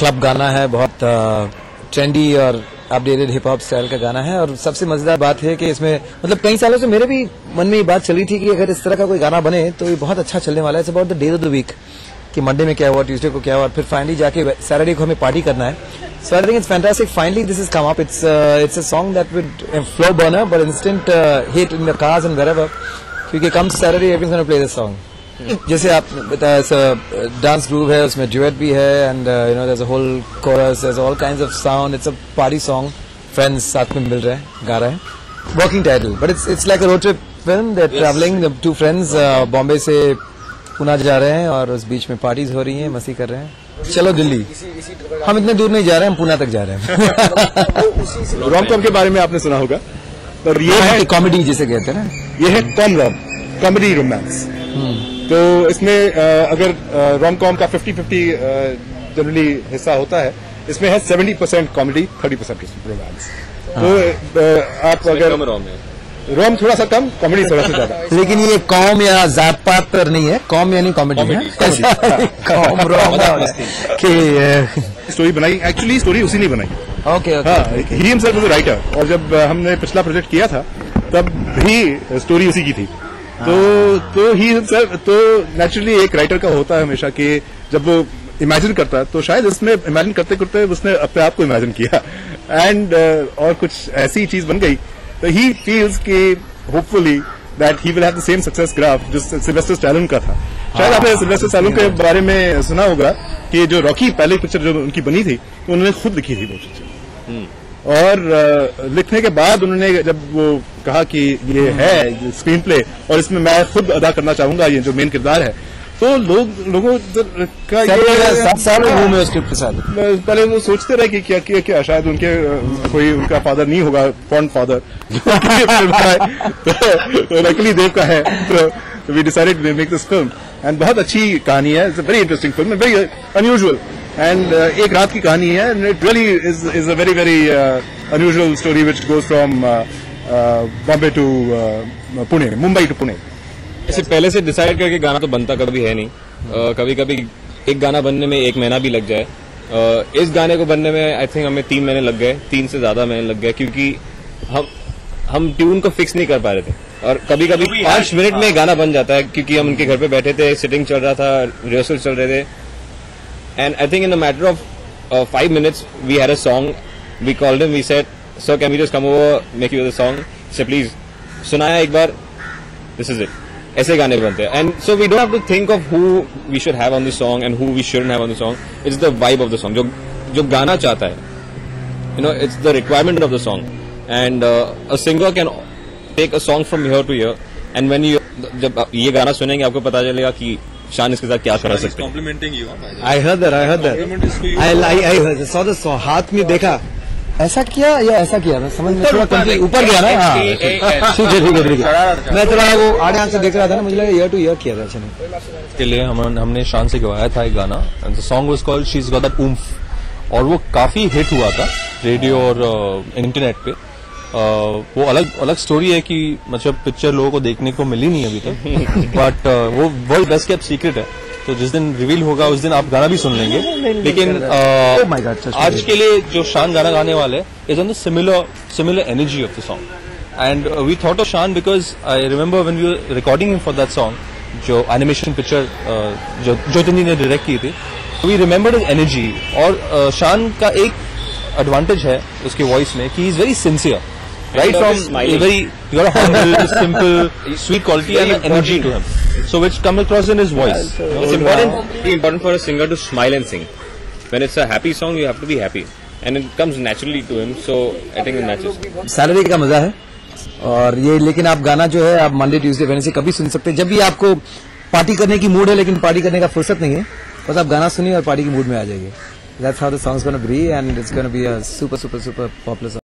Club गाना है, बहुत ट्रेंडी और अपडेटेड हिप हॉप स्टाइल का गाना है। और सबसे मजेदार बात है कि इसमें मतलब कई सालों से मेरे भी मन में ये बात चली थी कि अगर इस तरह का कोई गाना बने तो ये बहुत अच्छा चलने वाला है। It's about the days of the week कि मंडे में क्या हुआ, ट्यूसडे को क्या हुआ, फिर फाइनली जाके सैटरडे को हमें पार्टी करना है। So I think it's fantastic, finally this is come up. It's a song that with flow burner but instant hit in the cars and wherever, क्योंकि come Saturday everyone's gonna play this song. जैसे आप बताया, dance groove है, उसमें duet भी है, and you know there is a whole chorus, there is all kinds of sound. It's a party song, friends साथ में मिल रहे हैं, गा रहे हैं। Working title, but it's like a road trip film. They are travelling, two friends Bombay से पुणे जा रहे हैं और उस बीच में पार्टीज हो रही हैं, मस्ती कर रहे हैं। चलो दिल्ली, हम इतने दूर नहीं जा रहे हैं, हम पुणे तक जा रहे हैं। रोम कॉम के बारे में आपने सुना होगा, और ये है कॉमेडी जिसे कहते हैं ना, ये है कॉम कॉमेडी रोमांस। तो इसमें अगर रोम कॉम का 50-50 जनरली हिस्सा होता है, इसमें है 70% कॉमेडी, 30% रोमांस। तो आप अगर रोम थोड़ा सा कम, कॉमेडी थोड़ा सा ज्यादा। लेकिन ये कॉम या जात पात पर नहीं है, कॉम यानी कॉमेडी है। कॉम रोम स्टोरी बनाई, एक्चुअली स्टोरी उसी ने बनाई। ओके, हाँ, he himself was a writer, और जब हमने पिछला प्रोजेक्ट किया था तब भी स्टोरी उसी की थी। तो ही हिमसेल्फ, तो नेचुरली एक राइटर का होता है हमेशा कि जब वो इमेजिन करता है तो शायद इसमें इमेजिन करते करते उसने अपने आप को इमेजिन किया, एंड और कुछ ऐसी चीज बन गई। तो ही फील्स कि hopefully that he will have the same success graph जो सिल्वेस्टर स्टैलोन का था। शायद आपने सिल्वेस्टर स्टैलोन के बारे में सुना होगा कि जो रॉकी पहली पिक्चर जो उनकी बनी थी, तो उन्होंने खुद लिखी थी वो पिक्चर, और लिखने के बाद उन्होंने जब वो कहा कि ये है स्क्रीन प्ले और इसमें मैं खुद अदा करना चाहूंगा ये जो मेन किरदार है, तो लोगों का ये 7 साल घूमे स्क्रिप्ट के साथ। पहले वो सोचते रहे कि क्या शायद उनके कोई उनका फादर नहीं होगा, फॉन्ट फादर, तो लकीली देव का है। तो we decided to make this film, and बहुत अच्छी कहानी है। It's a very interesting film, very unusual, and एक रात की कहानी है, and it really is a very very unusual story which goes from Bombay to Pune, Mumbai to Pune. ऐसे पहले से डिसाइड करके गाना तो बनता कभी है नहीं। कभी कभी एक गाना बनने में 1 महीना भी लग जाए। इस गाने को बनने में आई थिंक हमें 3 महीने लग गए, 3 से ज्यादा महीने लग गए, क्योंकि हम ट्यून को फिक्स नहीं कर पा रहे थे। और कभी कभी 5 मिनट में गाना बन जाता है, क्योंकि हम उनके घर पे बैठे थे, सिटिंग चल रहा था, रिहर्सल चल रहे थे, and I think in a matter of 5 minutes we had a song. We called him, we said sir can we just come over, make you the song, से प्लीज सुनाया एक बार, दिस इज इट। ऐसे गाने बनते हैं, and so we don't have to think of who we should have on the song and who we shouldn't have on the song. It's the vibe of the song, जो गाना चाहता है, you know, it's the requirement of the song, and a singer can take a song from here to here, and when you जब ये गाना सुनेंगे आपको पता चलेगा कि शान इसके साथ क्या कर सकते हैं। I heard that. I saw the song, हाथ में देखा, ऐसा किया या ऐसा किया, मैं समझ में थोड़ा ऊपर गया ना। हाँ, ठीक है। मैं थोड़ा वो आड़े आंख से देख रहा था ना, मुझे लगा ईयर टू ईयर किया था। के लिए हमने शान से गवाया था एक गाना, and the song was called she is got that oomph, और वो काफी हिट हुआ था रेडियो और इंटरनेट पे। वो अलग स्टोरी है कि मतलब पिक्चर लोगों को देखने को मिली नहीं अभी तक, बट वो वर्ल्ड बेस्ट केप्ट सीक्रेट है। तो जिस दिन रिवील होगा उस दिन आप गाना भी सुन लेंगे। लेकिन आज के लिए जो शान गाना गाने वाले is on the similar energy of the song, and we thought of Shaan because I remember when we were recording for that song, जो एनिमेशन पिक्चर जो ज्योतिनी ने डायरेक्ट की थी, वी रिमेम्बर्ड हिज एनर्जी। और शान का एक एडवांटेज है उसके वॉइस में कि he is very sincere, right from a very humble, simple, sweet quality and energy to him, so which comes across in his voice. It's important for a singer to smile and sing. When it's a happy song, you have to be happy, and it comes naturally to him. So I think it matches. Salary का मजा है, और ये लेकिन आप गाना जो है आप मंडे ट्यूसडे वेडनेसडे कभी सुन सकते हैं, जब भी आपको पार्टी करने की मूड है, लेकिन पार्टी करने का फुर्सत नहीं है, बस आप गाना सुनिए और पार्टी की मूड में आ जाइए। That's how the song's gonna be, and it's gonna be a super popular song.